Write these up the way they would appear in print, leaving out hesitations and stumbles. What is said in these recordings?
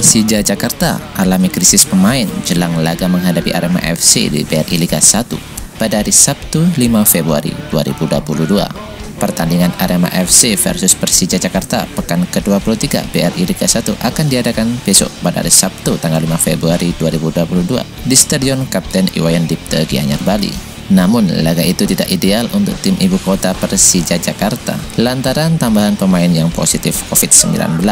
Persija Jakarta alami krisis pemain jelang laga menghadapi Arema FC di BRI Liga 1 pada hari Sabtu 5 Februari 2022. Pertandingan Arema FC versus Persija Jakarta pekan ke-23 BRI Liga 1 akan diadakan besok pada hari Sabtu tanggal 5 Februari 2022 di Stadion Kapten Iwayan Dipte Gianyar, Bali. Namun, laga itu tidak ideal untuk tim ibu kota Persija Jakarta lantaran tambahan pemain yang positif COVID-19.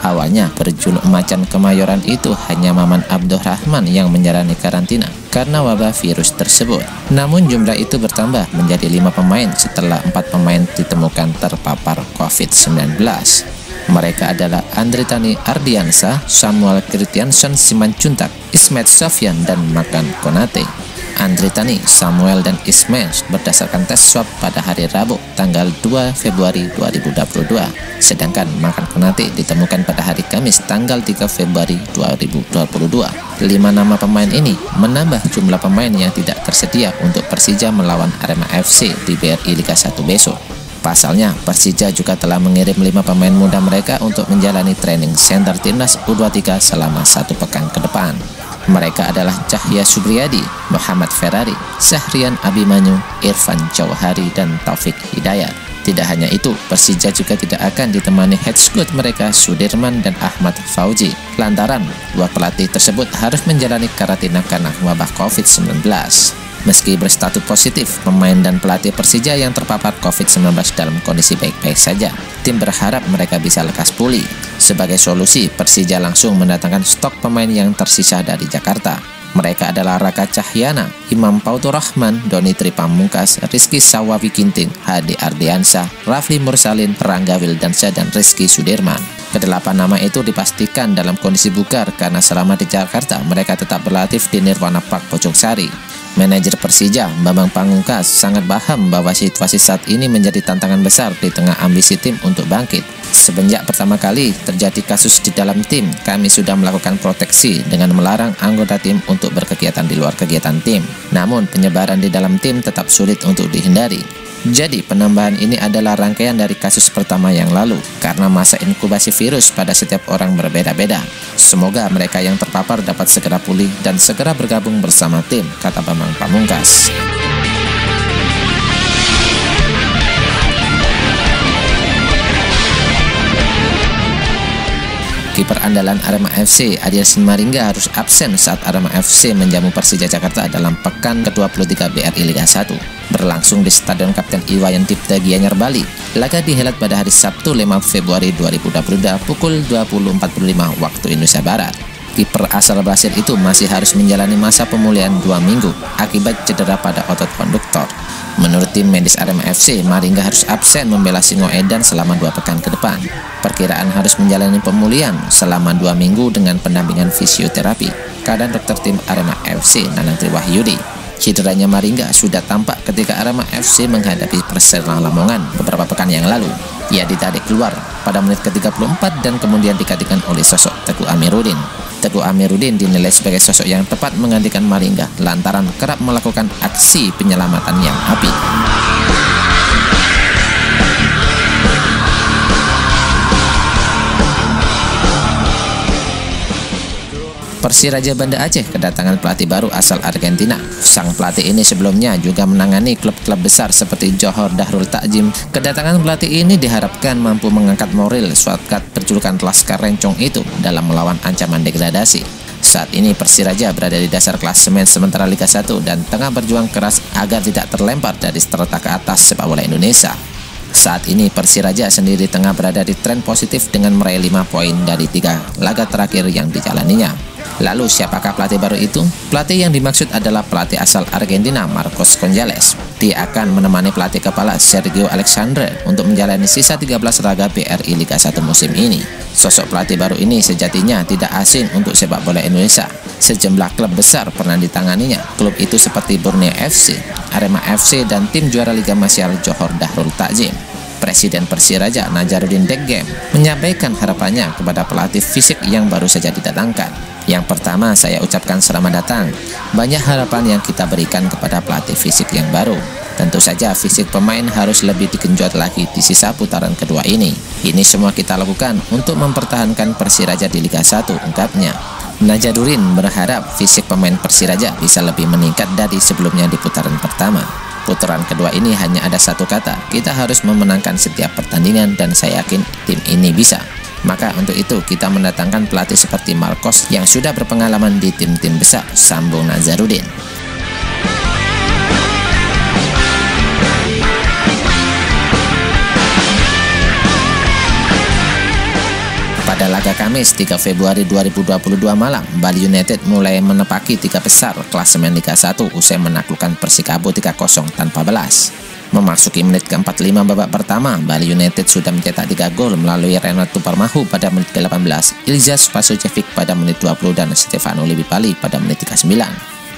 Awalnya, berjuluk Macan Kemayoran itu hanya Maman Abdurrahman yang menjalani karantina karena wabah virus tersebut. Namun, jumlah itu bertambah menjadi 5 pemain setelah 4 pemain ditemukan terpapar COVID-19. Mereka adalah Andritani Ardiansa, Samuel Kristiansen Simanjuntak, Ismet Sofyan, dan Makan Konate. Andritani, Samuel, dan Ismail berdasarkan tes swab pada hari Rabu tanggal 2 Februari 2022. Sedangkan Makan Konate ditemukan pada hari Kamis tanggal 3 Februari 2022. 5 nama pemain ini menambah jumlah pemain yang tidak tersedia untuk Persija melawan Arema FC di BRI Liga 1 besok. Pasalnya, Persija juga telah mengirim 5 pemain muda mereka untuk menjalani training center timnas U23 selama 1 pekan ke depan. Mereka adalah Cahya Subriyadi, Muhammad Ferrari, Syahrian Abimanyu, Irfan Jauhari, dan Taufik Hidayat. Tidak hanya itu, Persija juga tidak akan ditemani head coach mereka Sudirman dan Ahmad Fauzi, lantaran 2 pelatih tersebut harus menjalani karantina karena wabah COVID-19. Meski berstatus positif, pemain dan pelatih Persija yang terpapar COVID-19 dalam kondisi baik-baik saja. Tim berharap mereka bisa lekas pulih. Sebagai solusi, Persija langsung mendatangkan stok pemain yang tersisa dari Jakarta. Mereka adalah Raka Cahyana, Imam Pautur Rahman, Doni Tripamungkas, Rizky Sawawi Ginting, Hadi Ardiansa, Rafli Mursalin, Rangga Wildansyah, dan Rizky Sudirman. Kedelapan nama itu dipastikan dalam kondisi bugar karena selama di Jakarta mereka tetap berlatih di Nirwana Park Pojoksari. Manajer Persija, Bambang Pamungkas, sangat paham bahwa situasi saat ini menjadi tantangan besar di tengah ambisi tim untuk bangkit. Semenjak pertama kali terjadi kasus di dalam tim, kami sudah melakukan proteksi dengan melarang anggota tim untuk berkegiatan di luar kegiatan tim. Namun, penyebaran di dalam tim tetap sulit untuk dihindari. Jadi, penambahan ini adalah rangkaian dari kasus pertama yang lalu, karena masa inkubasi virus pada setiap orang berbeda-beda. Semoga mereka yang terpapar dapat segera pulih dan segera bergabung bersama tim, kata Bambang Pamungkas. Kiper andalan Arema FC, Adiasin Maringga, harus absen saat Arema FC menjamu Persija Jakarta dalam pekan ke-23 BRI Liga 1. Berlangsung di Stadion Kapten Iwayan Dipte Gianyar, Bali. Laga dihelat pada hari Sabtu 5 Februari 2022 pukul 20.45 waktu Indonesia Barat. Kiper asal Brasil itu masih harus menjalani masa pemulihan 2 minggu akibat cedera pada otot konduktor. Menurut tim medis Arema FC, Maringga harus absen membela Singoedan selama 2 pekan ke depan. Perkiraan harus menjalani pemulihan selama 2 minggu dengan pendampingan fisioterapi, kata dokter tim Arema FC Nanang Triwahyudi. Cederanya Maringga sudah tampak ketika Arema FC menghadapi Persela Lamongan beberapa pekan yang lalu. Ia ditarik keluar pada menit ke-34 dan kemudian digantikan oleh sosok Teguh Amiruddin. Teguh Amiruddin dinilai sebagai sosok yang tepat menggantikan Maringga lantaran kerap melakukan aksi penyelamatan yang apik. Persiraja Banda Aceh kedatangan pelatih baru asal Argentina. Sang pelatih ini sebelumnya juga menangani klub-klub besar seperti Johor Darul Takzim. Kedatangan pelatih ini diharapkan mampu mengangkat moral squad berjulukan Laskar Rencong itu dalam melawan ancaman degradasi. Saat ini Persiraja berada di dasar klasemen sementara Liga 1 dan tengah berjuang keras agar tidak terlempar dari strata ke atas sepak bola Indonesia. Saat ini Persiraja sendiri tengah berada di tren positif dengan meraih 5 poin dari 3 laga terakhir yang dijalaninya. Lalu siapakah pelatih baru itu? Pelatih yang dimaksud adalah pelatih asal Argentina Marcos Gonzalez. Dia akan menemani pelatih kepala Sergio Alexandre untuk menjalani sisa 13 laga BRI Liga 1 musim ini. Sosok pelatih baru ini sejatinya tidak asing untuk sepak bola Indonesia. Sejumlah klub besar pernah ditanganinya. Klub itu seperti Borneo FC, Arema FC, dan tim juara Liga Masyar Johor Darul Takzim. Presiden Persiraja Najaruddin Deggem menyampaikan harapannya kepada pelatih fisik yang baru saja didatangkan. Yang pertama, saya ucapkan selamat datang. Banyak harapan yang kita berikan kepada pelatih fisik yang baru. Tentu saja fisik pemain harus lebih digenjot lagi di sisa putaran kedua ini. Ini semua kita lakukan untuk mempertahankan Persiraja di Liga 1, ungkapnya. Najadurin berharap fisik pemain Persiraja bisa lebih meningkat dari sebelumnya di putaran pertama. Putaran kedua ini hanya ada satu kata, kita harus memenangkan setiap pertandingan dan saya yakin tim ini bisa. Maka untuk itu kita mendatangkan pelatih seperti Marcos yang sudah berpengalaman di tim-tim besar, sambung Nazarudin. Pada laga Kamis 3 Februari 2022 malam, Bali United mulai menepaki 3 besar klasemen Liga 1 usai menaklukkan Persikabo 3-0 tanpa balas. Memasuki menit ke-45 babak pertama, Bali United sudah mencetak 3 gol melalui Renato Parmahu pada menit ke-18, Iljaz Pasojevic pada menit 20 dan Stefano Lillipali pada menit 39.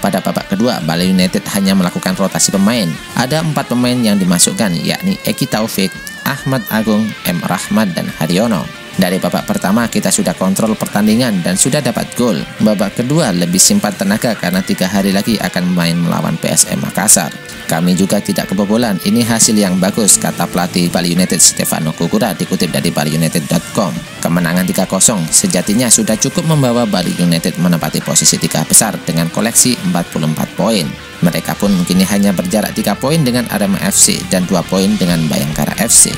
Pada babak kedua, Bali United hanya melakukan rotasi pemain. Ada 4 pemain yang dimasukkan, yakni Eki Taufik, Ahmad Agung, M. Rahmat, dan Haryono. Dari babak pertama kita sudah kontrol pertandingan dan sudah dapat gol. Babak kedua lebih simpan tenaga karena 3 hari lagi akan main melawan PSM Makassar. Kami juga tidak kebobolan, ini hasil yang bagus, kata pelatih Bali United Stefano Kukura dikutip dari baliunited.com. Kemenangan 3-0 sejatinya sudah cukup membawa Bali United menempati posisi 3 besar dengan koleksi 44 poin. Mereka pun kini hanya berjarak 3 poin dengan Arema FC dan 2 poin dengan Bayangkara FC.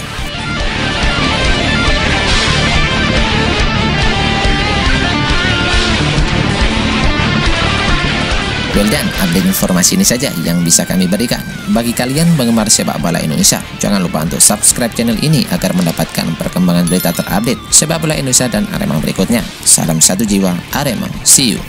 Dan update informasi ini saja yang bisa kami berikan. Bagi kalian penggemar sepak bola Indonesia, jangan lupa untuk subscribe channel ini agar mendapatkan perkembangan berita terupdate sepak bola Indonesia dan Arema berikutnya. Salam satu jiwa, Arema, see you.